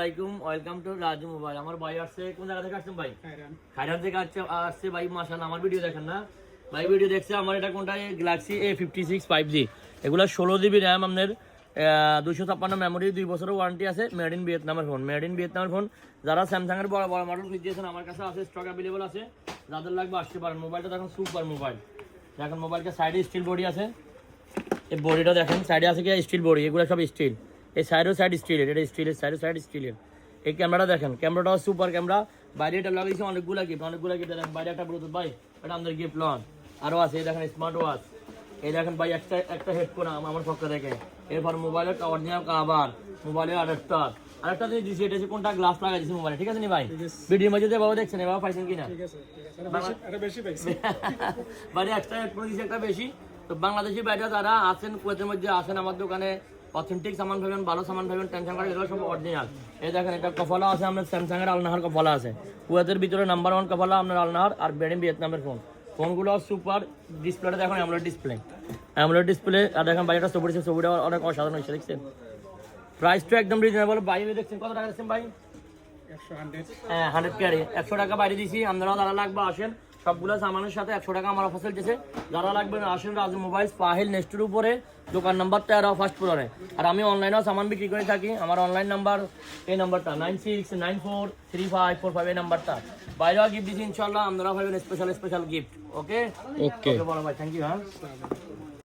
Welcome to Raju mobile. আমার ভাই আসছে কোন জায়গা থেকে আসছেন ভাই? খাইরান থেকে আসছে ভাই। মাশাআল্লাহ, আমার ভিডিও দেখেন না ভাই? ভিডিও দেখছে আমার। এটা কোনটা? Galaxy A56 5G। এগুলো 16 GB র্যাম, আপনার 256 মেমোরি, 2 বছরের ওয়ারেন্টি আছে। মেড ইন ভিয়েতনামের ফোন, মেড ইন ভিয়েতনামের ফোন। যারা স্যামসাংয়ের বড় বড় মডেল খুঁজছেন আমার কাছে আছে, স্টক অ্যাভেলেবল আছে। যাদের লাগবে আসতে পারেন। মোবাইলটা দেখেন সুপার মোবাইল। দেখেন মোবাইলটা সাইডে স্টিল বডি আছে। এই বডিটা দেখেন সাইডে আছে কি স্টিল বডি, এগুলো সব স্টিল। এই সাইডও সাইড স্টিলের, এটা স্টিলের, সাইডও সাইড স্টিলের। এই ক্যামেরাটা দেখেন, ক্যামেরাটাও সুপার ক্যামেরা। বাইরে এটা লাগিয়েছি অনেকগুলো গিফট দেখেন। বাইরে একটা ব্লুটুথ ভাই, এটা আমাদের গিফট লন। আরও আছে, এই দেখেন স্মার্ট ওয়াচ। এই দেখেন ভাই একটা হেডফোন আমার পক্ষ থেকে। এরপর মোবাইলের অরিজিনাল কাভার, মোবাইলের আরেকটা জিনিস দিচ্ছি, এটা হচ্ছে কোনটা গ্লাস লাগাই দিচ্ছি মোবাইলে, ঠিক আছে নি ভাই? ভিডিওর মধ্যে বাবা দেখছেন, এবার পাইছেন কিনা? বাইরে একটা হেডফোন দিচ্ছি, একটা বেশি। তো বাংলাদেশি বাইরে যারা আছেন, কুয়েতের মধ্যে আসেন, আমার দোকানে অথেন্টিক সামান পাবেন, ভালো সামান পাবেন, টেনশন করে এগুলো সব অরিজিনাল। এই দেখেন এটা কফলা আছে, আপনার স্যামসাংয়ের আলনাহার কফলা আছে। কুয়েতের ভিতরে নাম্বার 1 কফলা আপনার আলনাহার, আর বেড ইন ভিয়েতনামের ফোনগুলো সুপার। ডিসপ্লেটা দেখুন অ্যামোলেড ডিসপ্লে। আর দেখেন বাইরেটা ছবিটা অনেক অসাধারণ হয়েছে, দেখছেন? প্রাইস তো একদম রিজনেবল। বাইরে দেখছেন কত টাকা দিচ্ছেন ভাই? 100 ক্যারি 100 টাকা বাইরে দিছি। আপনারা যারা লাগবে আসেন, সবগুলো সামানের সাথে 100 টাকা আমার অফার চলতেছে। যারা লাগবে আসেন রাজু মোবাইলস, পাহিল নেস্টের উপরে, দোকান নাম্বার 13 ফার্স্ট ফ্লোরে। আর আমি অনলাইনেও সামান বিক্রি করে থাকি। আমার অনলাইন নাম্বার এই নাম্বারটা 96943545, এই নাম্বারটা। বাইরেও গিফট দিচ্ছি ইনশাল্লাহ, আপনারা পাবেন স্পেশাল গিফট। ওকে বড় ভাই, থ্যাংক ইউ। হ্যাঁ।